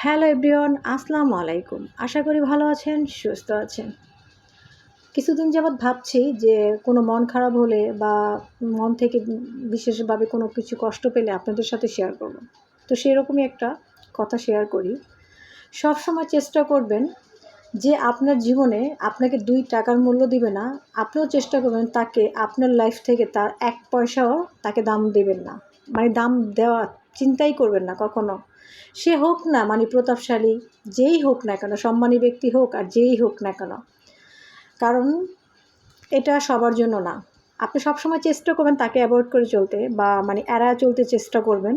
Hello everyone, আসসালামু আলাইকুম। আশা করি ভালো আছেন, সুস্থ আছেন। কিছুদিন যাবৎ ভাবছি যে কোনো মন খারাপ হলে বা মন থেকে বিশেষভাবে কোনো কিছু কষ্ট পেলে আপনাদের সাথে শেয়ার করব। তো সেরকমই একটা কথা শেয়ার করি। সবসময় চেষ্টা করবেন যে আপনার জীবনে আপনাকে ২ টাকার মূল্য দিবে না, আপনিও চেষ্টা করবেন তাকে আপনার লাইফ থেকে তার ১ পয়সাও তাকে দাম দেবেন না। মানে দাম দেওয়া চিন্তাই করবেন না কখনো। সে হোক না মানে প্রতাপশালী, যেই হোক না কেন, সম্মানী ব্যক্তি হোক আর যেই হোক না কেন। কারণ এটা সবার জন্য না। আপনি সবসময় চেষ্টা করবেন তাকে অ্যাভয়েড করে চলতে বা মানে এড়ায় চলতে চেষ্টা করবেন।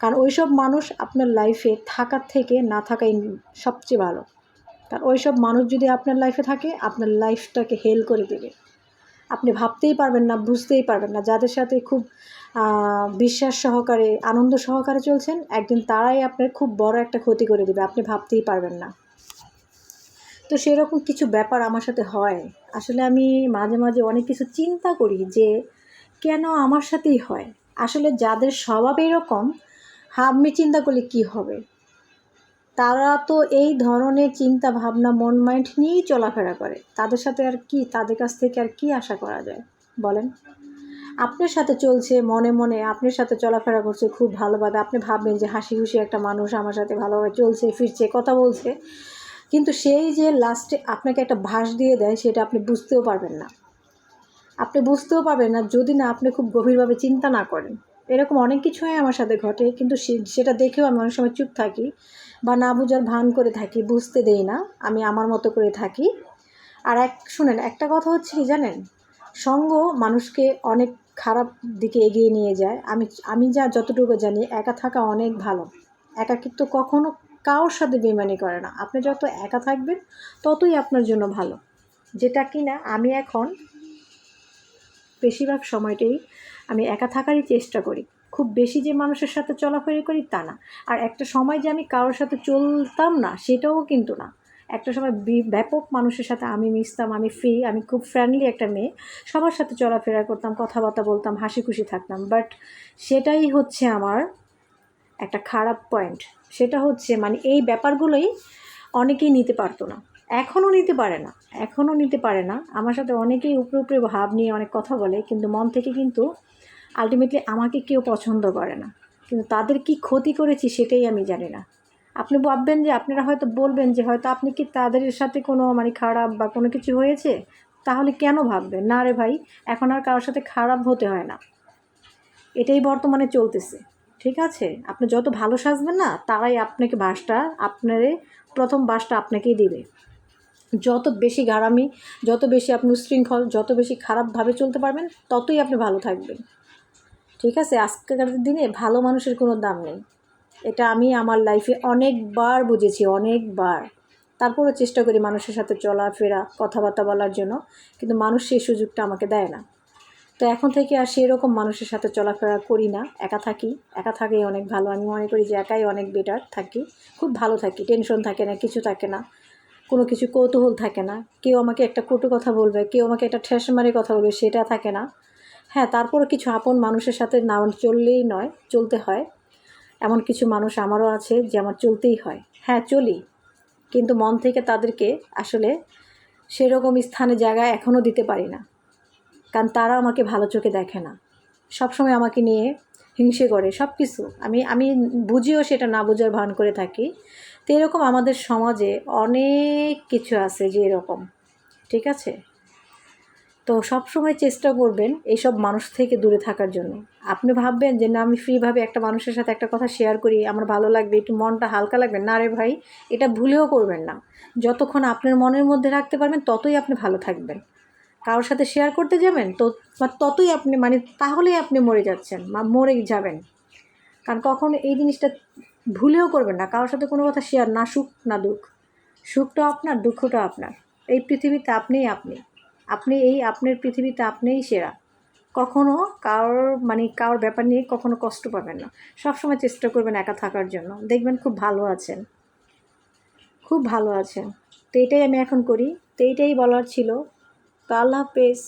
কারণ ওইসব মানুষ আপনার লাইফে থাকার থেকে না থাকাই সবচেয়ে ভালো। কারণ ওইসব মানুষ যদি আপনার লাইফে থাকে, আপনার লাইফটাকে হেল করে দেবে। আপনি ভাবতেই পারবেন না, বুঝতেই পারবেন না। যাদের সাথে খুব বিশ্বাস সহকারে, আনন্দ সহকারে চলছেন, একদিন তারাই আপনার খুব বড় একটা ক্ষতি করে দেবে, আপনি ভাবতেই পারবেন না। তো সেরকম কিছু ব্যাপার আমার সাথে হয়। আসলে আমি মাঝে মাঝে অনেক কিছু চিন্তা করি যে কেন আমার সাথেই হয়। আসলে যাদের স্বভাব এরকম, আমি চিন্তা করলে কি হবে? তারা তো এই ধরনের চিন্তা ভাবনা মন মাইন্ড নিয়েই চলাফেরা করে। তাদের সাথে আর কি, তাদের কাছ থেকে আর কি আশা করা যায় বলেন? আপনার সাথে চলছে, মনে মনে আপনার সাথে চলাফেরা করছে খুব ভালোভাবে, আপনি ভাববেন যে হাসি খুশি একটা মানুষ আমার সাথে ভালোভাবে চলছে, ফিরছে, কথা বলছে। কিন্তু সেই যে লাস্টে আপনাকে একটা ভাস দিয়ে দেয়, সেটা আপনি বুঝতেও পারবেন না। আপনি বুঝতেও পারবেন না যদি না আপনি খুব গভীরভাবে চিন্তা না করেন। এরকম অনেক কিছুই আমার সাথে ঘটে, কিন্তু সেটা দেখেও আমি অনেক সময় চুপ থাকি বা না বুঝার ভান করে থাকি, বুঝতে দেই না, আমি আমার মতো করে থাকি। আর শুনেন, একটা কথা হচ্ছে কি জানেন, সঙ্গ মানুষকে অনেক খারাপ দিকে এগিয়ে নিয়ে যায়। আমি যতটুকু জানি, একা থাকা অনেক ভালো। একাকিত্ব কখনো কারোর সাথে বেইমানি করে না। আপনি যত একা থাকবেন ততই আপনার জন্য ভালো। যেটা কি না আমি এখন বেশিরভাগ সময়টাই আমি একা থাকারই চেষ্টা করি। খুব বেশি যে মানুষের সাথে চলাফেরা করি তা না। আর একটা সময় যে আমি কারোর সাথে চলতাম না সেটাও কিন্তু না। একটা সময় ব্যাপক মানুষের সাথে আমি মিশতাম, আমি ফ্রি, আমি খুব ফ্রেন্ডলি একটা মেয়ে। সবার সাথে চলাফেরা করতাম, কথাবার্তা বলতাম, হাসি খুশি থাকতাম। বাট সেটাই হচ্ছে আমার একটা খারাপ পয়েন্ট। সেটা হচ্ছে মানে এই ব্যাপারগুলোই অনেকেই নিতে পারতো না, এখনও নিতে পারে না, এখনও নিতে পারে না। আমার সাথে অনেকেই উপরে উপরে ভাব নিয়ে অনেক কথা বলে, কিন্তু মন থেকে কিন্তু আলটিমেটলি আমাকে কেউ পছন্দ করে না। কিন্তু তাদের কি ক্ষতি করেছি সেটাই আমি জানি না। আপনি ভাববেন যে, আপনারা হয়তো বলবেন যে হয়তো আপনি কি তাদের সাথে কোনো মানে খারাপ বা কোনো কিছু হয়েছে, তাহলে কেন ভাববেন? না রে ভাই, এখন আর কারোর সাথে খারাপ হতে হয় না। এটাই বর্তমানে চলতেছে। ঠিক আছে? আপনি যত ভালো সাজবেন না, তারাই আপনাকে প্রথম বাসটা আপনাকেই দিবে। যত বেশি ঘাড়ামি, যত বেশি আপনি উচ্ছৃঙ্খল, যত বেশি খারাপভাবে চলতে পারবেন, ততই আপনি ভালো থাকবেন। ঠিক আছে? আজকের দিনে ভালো মানুষের কোনো দাম নেই। এটা আমি আমার লাইফে অনেকবার বুঝেছি, অনেকবার। তারপরও চেষ্টা করি মানুষের সাথে চলাফেরা, কথাবার্তা বলার জন্য। কিন্তু মানুষ সেই সুযোগটা আমাকে দেয় না। তো এখন থেকে আর সেরকম মানুষের সাথে চলাফেরা করি না, একা থাকি। একা থাকাই অনেক ভালো। আমি মনে করি যে একাই অনেক বেটার থাকি। খুব ভালো থাকি, টেনশন থাকে না, কিছু থাকে না, কোনো কিছু কৌতূহল থাকে না। কেউ আমাকে একটা কটু কথা বলবে, কেউ আমাকে একটা ঠেস মারে কথা বলবে, সেটা থাকে না। হ্যাঁ, তারপরও কিছু আপন মানুষের সাথে না চললেই নয়, চলতে হয়। এমন কিছু মানুষ আমারও আছে যে আমার চলতেই হয়। হ্যাঁ, চলি, কিন্তু মন থেকে তাদেরকে আসলে সেরকম স্থানে জায়গায় এখনও দিতে পারি না। কারণ তারা আমাকে ভালো চোখে দেখে না, সবসময় আমাকে নিয়ে হিংসে করে সব কিছু। আমি আমি বুঝিও সেটা না বোঝার ভান করে থাকি। তো এরকম আমাদের সমাজে অনেক কিছু আছে যে এরকম। ঠিক আছে? তো সবসময় চেষ্টা করবেন এইসব মানুষ থেকে দূরে থাকার জন্য। আপনি ভাববেন যে না, আমি ফ্রিভাবে একটা মানুষের সাথে একটা কথা শেয়ার করি, আমার ভালো লাগবে, একটু মনটা হালকা লাগবে। না রে ভাই, এটা ভুলেও করবেন না। যতক্ষণ আপনার মনের মধ্যে রাখতে পারবেন, ততই আপনি ভালো থাকবেন। কারোর সাথে শেয়ার করতে যাবেন তো ততই আপনি মানে তাহলেই আপনি মরে যাচ্ছেন, মরে যাবেন। কারণ কখনো এই জিনিসটা ভুলেও করবেন না, কারোর সাথে কোনো কথা শেয়ার, না সুখ না দুঃখ। সুখটাও আপনার, দুঃখটাও আপনার। এই পৃথিবীতে আপনিই আপনি। আপনি এই আপনার পৃথিবীতে আপনিই সেরা। কখনো কারোর ব্যাপার নিয়ে কখনো কষ্ট পাবেন না। সবসময় চেষ্টা করবেন একা থাকার জন্য, দেখবেন খুব ভালো আছেন, খুব ভালো আছেন। তো এটাই আমি এখন করি। তো এইটাই বলার ছিল। তো আল্লাহ হাফেজ।